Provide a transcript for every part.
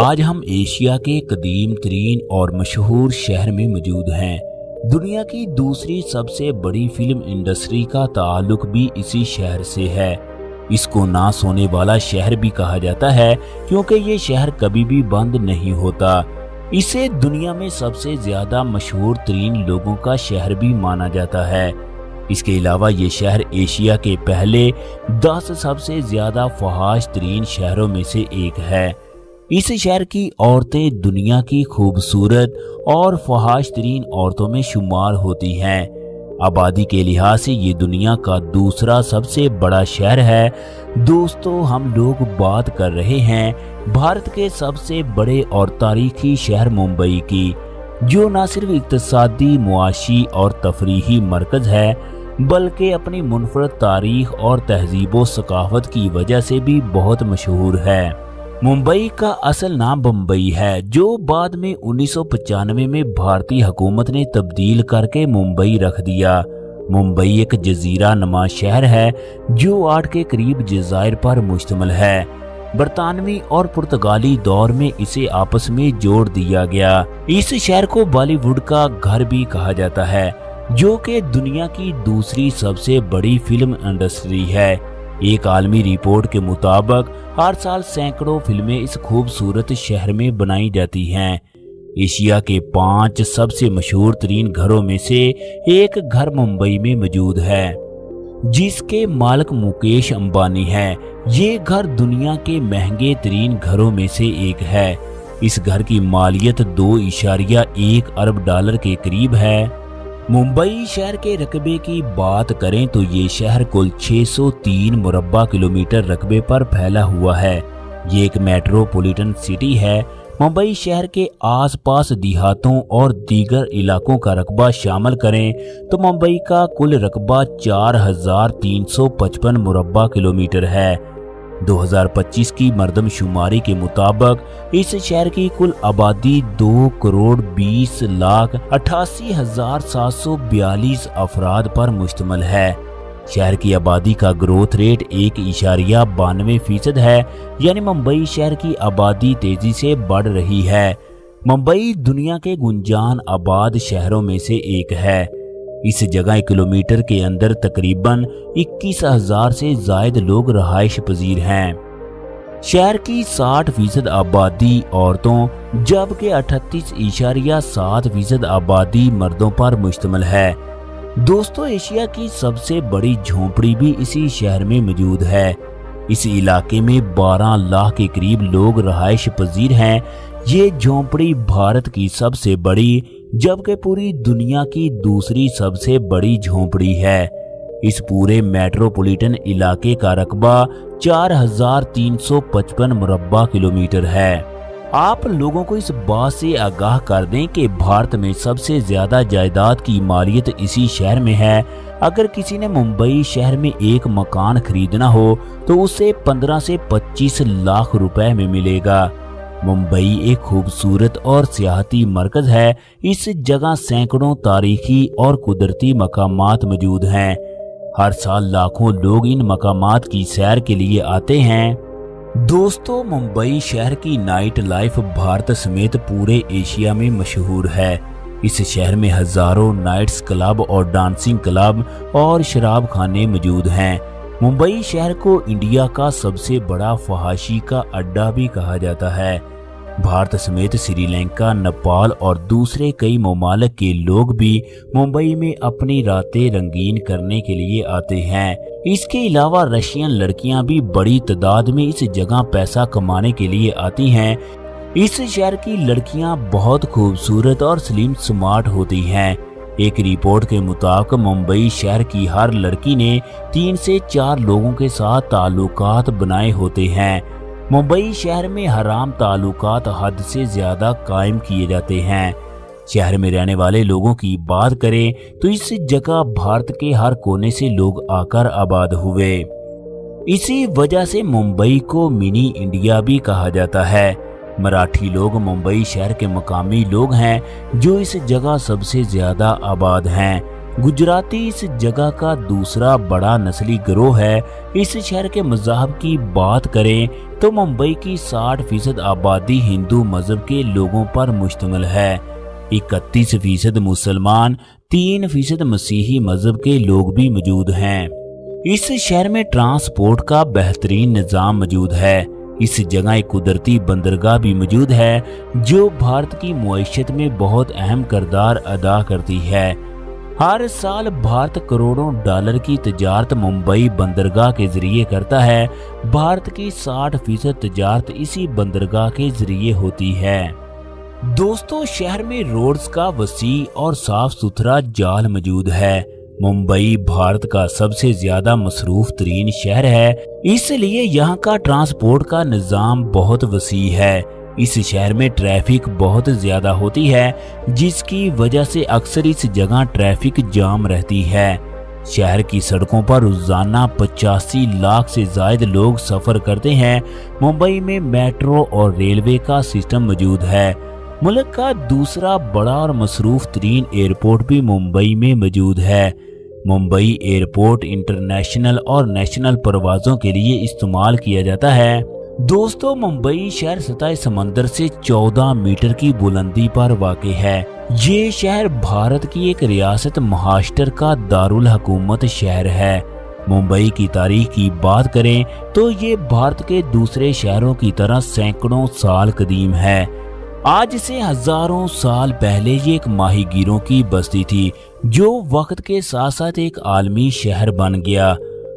آج ہم ایشیا کے قدیم ترین اور مشہور شہر میں موجود ہیں۔ دنیا کی دوسری سب سے بڑی فلم انڈسٹری کا تعلق بھی اسی شہر سے ہے۔ اس کو نہ سونے والا شہر بھی کہا جاتا ہے کیونکہ یہ شہر کبھی بھی بند نہیں ہوتا۔ اسے دنیا میں سب سے زیادہ مشہور ترین لوگوں کا شہر بھی مانا جاتا ہے۔ اس کے علاوہ یہ شہر ایشیا کے پہلے 10 سب سے زیادہ فحش ترین شہروں میں سے ایک ہے۔ اس شہر کی عورتیں دنیا کی خوبصورت اور فحش ترین عورتوں میں شمار ہوتی ہیں۔ آبادی کے لحاظ سے یہ دنیا کا دوسرا سب سے بڑا شہر ہے۔ دوستو، ہم لوگ بات کر رہے ہیں بھارت کے سب سے بڑے اور تاریخی شہر ممبئی کی، جو نہ صرف اقتصادی، معاشی اور تفریحی مرکز ہے بلکہ اپنی منفرد تاریخ اور تہذیب و ثقافت کی وجہ سے بھی بہت مشہور ہے۔ ممبئی کا اصل نام بمبئی ہے، جو بعد میں 1995 میں بھارتی حکومت نے تبدیل کر کے ممبئی رکھ دیا۔ ممبئی ایک جزیرہ نما شہر ہے جو 8 کے قریب جزائر پر مشتمل ہے۔ برطانوی اور پرتگالی دور میں اسے آپس میں جوڑ دیا گیا۔ اس شہر کو بالی ووڈ کا گھر بھی کہا جاتا ہے، جو کہ دنیا کی دوسری سب سے بڑی فلم انڈسٹری ہے۔ ایک عالمی رپورٹ کے مطابق ہر سال سینکڑوں فلمیں اس خوبصورت شہر میں بنائی جاتی ہیں۔ ایشیا کے 5 سب سے مشہور ترین گھروں میں سے ایک گھر ممبئی میں موجود ہے، جس کے مالک مکیش امبانی ہے۔ یہ گھر دنیا کے مہنگے ترین گھروں میں سے ایک ہے۔ اس گھر کی مالیت $2.1 ارب کے قریب ہے۔ ممبئی شہر کے رقبے کی بات کریں تو یہ شہر کل 603 مربع کلومیٹر رقبے پر پھیلا ہوا ہے۔ یہ ایک میٹروپولیٹن سٹی ہے۔ ممبئی شہر کے آس پاس دیہاتوں اور دیگر علاقوں کا رقبہ شامل کریں تو ممبئی کا کل رقبہ 4355 مربع کلومیٹر ہے۔ 2025 کی مردم شماری کے مطابق اس شہر کی کل آبادی 2,20,88,742 افراد پر مشتمل ہے۔ شہر کی آبادی کا گروتھ ریٹ 1.92% ہے، یعنی ممبئی شہر کی آبادی تیزی سے بڑھ رہی ہے۔ ممبئی دنیا کے گنجان آباد شہروں میں سے ایک ہے۔ اس جگہ کلومیٹر کے اندر تقریباً 21,000 سے زائد لوگ رہائش پذیر ہیں۔ شہر کی 60% آبادی عورتوں جبکہ 38.7% آبادی مردوں پر مشتمل ہے۔ دوستو، ایشیا کی سب سے بڑی جھونپڑی بھی اسی شہر میں موجود ہے۔ اس علاقے میں 12 لاکھ کے قریب لوگ رہائش پذیر ہیں۔ یہ جھونپڑی بھارت کی سب سے بڑی جبکہ پوری دنیا کی دوسری سب سے بڑی جھونپڑی ہے۔ اس پورے میٹروپولیٹن علاقے کا رقبہ 4,355 مربع کلومیٹر ہے۔ آپ لوگوں کو اس بات سے آگاہ کر دیں کہ بھارت میں سب سے زیادہ جائیداد کی مالیت اسی شہر میں ہے۔ اگر کسی نے ممبئی شہر میں ایک مکان خریدنا ہو تو اسے 15 سے 25 لاکھ روپے میں ملے گا۔ ممبئی ایک خوبصورت اور سیاحتی مرکز ہے۔ اس جگہ سینکڑوں تاریخی اور قدرتی مقامات موجود ہیں۔ ہر سال لاکھوں لوگ ان مقامات کی سیر کے لیے آتے ہیں۔ دوستو، ممبئی شہر کی نائٹ لائف بھارت سمیت پورے ایشیا میں مشہور ہے۔ اس شہر میں ہزاروں نائٹس کلب اور ڈانسنگ کلب اور شراب خانے موجود ہیں۔ ممبئی شہر کو انڈیا کا سب سے بڑا فحاشی کا اڈا بھی کہا جاتا ہے۔ بھارت سمیت سری لنکا، نیپال اور دوسرے کئی ممالک کے لوگ بھی ممبئی میں اپنی راتیں رنگین کرنے کے لیے آتے ہیں۔ اس کے علاوہ رشین لڑکیاں بھی بڑی تعداد میں اس جگہ پیسہ کمانے کے لیے آتی ہیں۔ اس شہر کی لڑکیاں بہت خوبصورت اور سلیم سمارٹ ہوتی ہیں۔ ایک رپورٹ کے مطابق ممبئی شہر کی ہر لڑکی نے 3 سے 4 لوگوں کے ساتھ تعلقات بنائے ہوتے ہیں۔ ممبئی شہر میں حرام تعلقات حد سے زیادہ قائم کیے جاتے ہیں۔ شہر میں رہنے والے لوگوں کی بات کریں تو اس جگہ بھارت کے ہر کونے سے لوگ آ کر آباد ہوئے۔ اسی وجہ سے ممبئی کو منی انڈیا بھی کہا جاتا ہے۔ مراٹھی لوگ ممبئی شہر کے مقامی لوگ ہیں جو اس جگہ سب سے زیادہ آباد ہیں۔ गुजराती इस जगह का दूसरा बड़ा नस्ली गिरोह है। इस शहर के मज़हब की बात करें तो मुंबई की 60% आबादी हिंदू मजहब के लोगों पर मुश्तमिल है। 31% मुसलमान, 3% मसीही मजहब के लोग भी मौजूद हैं। इस शहर में ट्रांसपोर्ट का बेहतरीन निज़ाम मौजूद है। इस जगह एक कुदरती बंदरगाह भी मौजूद है जो भारत की मुआइशत में बहुत अहम किरदार अदा करती है। हर साल भारत करोड़ों डॉलर की तजारत मुंबई बंदरगाह के जरिए करता है। भारत की 60% तजारत इसी बंदरगाह के जरिए होती है। दोस्तों, शहर में रोड्स का वसी और साफ सुथरा जाल मौजूद है। मुंबई भारत का सबसे ज्यादा मसरूफ तरीन शहर है, इसलिए यहाँ का ट्रांसपोर्ट का निज़ाम बहुत वसी है। इस शहर में ट्रैफिक बहुत ज्यादा होती है, जिसकी वजह से अक्सर इस जगह ट्रैफिक जाम रहती है। शहर की सड़कों पर रोजाना 85 लाख से ज्यादा लोग सफर करते हैं। मुंबई में मेट्रो और रेलवे का सिस्टम मौजूद है। मुल्क का दूसरा बड़ा और मसरूफ तरीन एयरपोर्ट भी मुंबई में मौजूद है। मुंबई एयरपोर्ट इंटरनेशनल और नेशनल परवाज़ों के लिए इस्तेमाल किया जाता है। दोस्तों, मुंबई शहर सतह समंदर से 14 मीटर की बुलंदी पर वाक़ है। ये शहर भारत की एक रियासत महाराष्ट्र का दारुल हुकूमत शहर है। मुंबई की तारीख की बात करें तो ये भारत के दूसरे शहरों की तरह सैकड़ों साल कदीम है। आज से हजारों साल पहले ये एक माहीगीरों की बस्ती थी जो वक्त के साथ साथ एक आलमी शहर बन गया।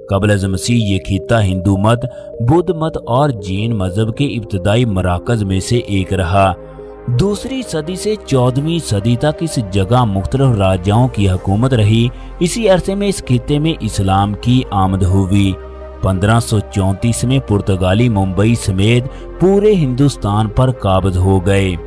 कबल अज़ मसीह ये खित्ता हिंदू मत, बुद्ध मत और जैन मजहब के इब्तदाई मराकज में से एक रहा। दूसरी सदी से 14वीं सदी तक इस जगह मुख्तलिफ राजाओं की हुकूमत रही। इसी अरसे में इस खित्ते में इस्लाम की आमद हुई। 1534 में पुर्तगाली मुंबई समेत पूरे हिंदुस्तान पर काबिज हो गए।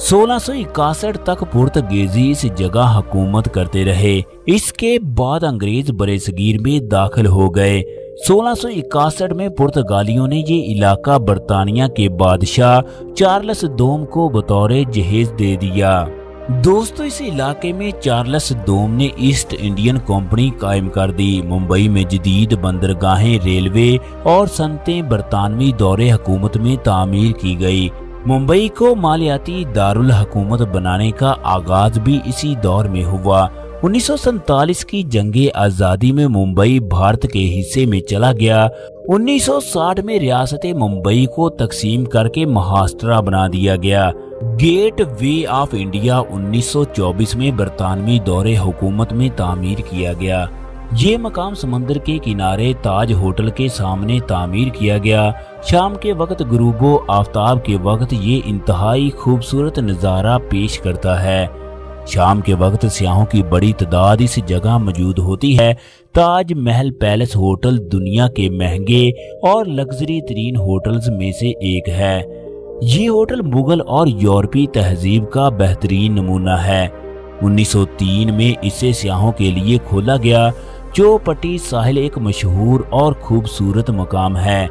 1661 तक पुर्तगीजी इस जगह हुकूमत करते रहे। इसके बाद अंग्रेज बरेसगीर में दाखिल हो गए। 1661 में पुर्तगालियों ने ये इलाका बरतानिया के बादशाह चार्ल्स दोम को बतौर जहेज दे दिया। दोस्तों, इस इलाके में चार्ल्स दोम ने ईस्ट इंडियन कंपनी कायम कर दी। मुंबई में जदीद बंदरगाहें, रेलवे और सनतें बरतानवी दौरे हुकूमत में तामीर की गई। मुंबई को मालियाती दारुल हुकूमत बनाने का आगाज भी इसी दौर में हुआ। 1947 की जंगे आज़ादी में मुंबई भारत के हिस्से में चला गया। 1960 में रियासत मुंबई को तकसीम करके महाराष्ट्र बना दिया गया। गेट वे ऑफ इंडिया 1924 में बरतानवी दौरे हुकूमत में तामीर किया गया। ये मकाम समंदर के किनारे ताज होटल के सामने तामीर किया गया। शाम के वक्त गुरूबो आफ्ताब के वक्त ये इंतहाई खूबसूरत नज़ारा पेश करता है। शाम के वक्त सियाहों की बड़ी तादाद इस जगह मौजूद होती है। ताज महल पैलेस होटल दुनिया के महंगे और लग्जरी तरीन होटल्स में से एक है। ये होटल मुगल और यूरोपीय तहजीब का बेहतरीन नमूना है। 1903 में इसे सियाहों के लिए खोला गया। चौपटी साहिल एक मशहूर और खूबसूरत मकाम है।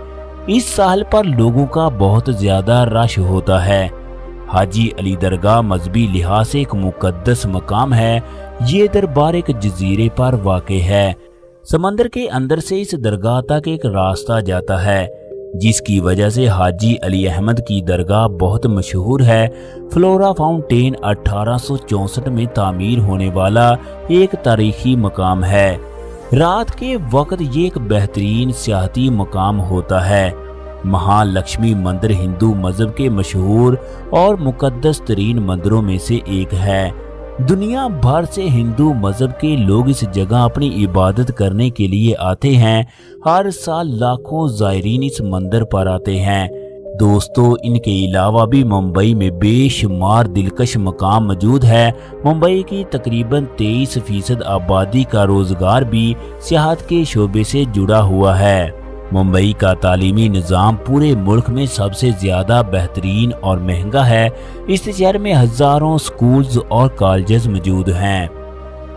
इस साहिल पर लोगों का बहुत ज्यादा रश होता है। हाजी अली दरगाह मजहबी लिहाज से एक मुकद्दस मकाम है। ये दरबार एक जजीरे पर वाक़े है। समंदर के अंदर से इस दरगाह तक एक रास्ता जाता है, जिसकी वजह से हाजी अली अहमद की दरगाह बहुत मशहूर है। फ्लोरा फाउंटेन 1864 में तामीर होने वाला एक तारीखी मकाम है। रात के वक्त ये एक बेहतरीन सियाहती मकाम होता है। महालक्ष्मी मंदिर हिंदू मजहब के मशहूर और मुकद्दस तरीन मंदिरों में से एक है। दुनिया भर से हिंदू मजहब के लोग इस जगह अपनी इबादत करने के लिए आते हैं। हर साल लाखों ज़ायरीन इस मंदिर पर आते हैं। दोस्तों, इनके अलावा भी मुंबई में बेशुमार दिलकश मकाम मौजूद है। मुंबई की तकरीबन 23% आबादी का रोजगार भी सियाहत के शोबे से जुड़ा हुआ है। मुंबई का तालीमी निज़ाम पूरे मुल्क में सबसे ज़्यादा बेहतरीन और महंगा है। इस शहर में हज़ारों स्कूल्स और कॉलेजेस मौजूद हैं।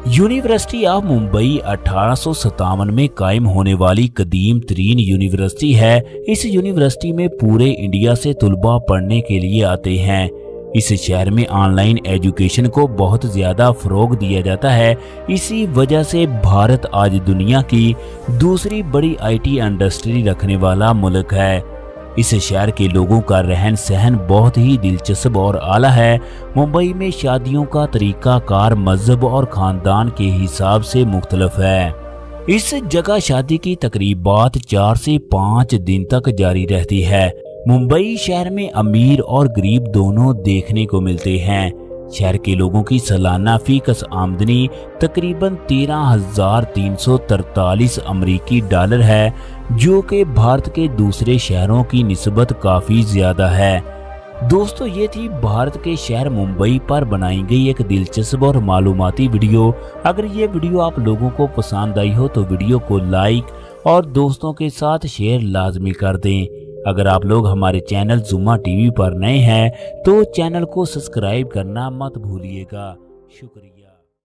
यूनिवर्सिटी ऑफ मुंबई 1857 में कायम होने वाली कदीम तरीन यूनिवर्सिटी है। इस यूनिवर्सिटी में पूरे इंडिया से तुलबा पढ़ने के लिए आते हैं। इस शहर में ऑनलाइन एजुकेशन को बहुत ज्यादा फरोग दिया जाता है। इसी वजह से भारत आज दुनिया की दूसरी बड़ी आईटी इंडस्ट्री रखने वाला मुल्क है। इस शहर के लोगों का रहन सहन बहुत ही दिलचस्प और आला है। मुंबई में शादियों का तरीका कार मजहब और खानदान के हिसाब से मुख्तलिफ है। इस जगह शादी की तकरीबात 4 से 5 दिन तक जारी रहती है। मुंबई शहर में अमीर और गरीब दोनों देखने को मिलते हैं। शहर के लोगों की सालाना फीकस आमदनी तकरीबन 13,343 अमरीकी डॉलर है, जो कि भारत के दूसरे शहरों की निस्बत काफ़ी ज़्यादा है। दोस्तों, ये थी भारत के शहर मुंबई पर बनाई गई एक दिलचस्प और मालूमाती वीडियो। अगर ये वीडियो आप लोगों को पसंद आई हो तो वीडियो को लाइक और दोस्तों के साथ शेयर लाजमी कर दें। अगर आप लोग हमारे चैनल जुम्मा टीवी पर नए हैं तो चैनल को सब्सक्राइब करना मत भूलिएगा। शुक्रिया।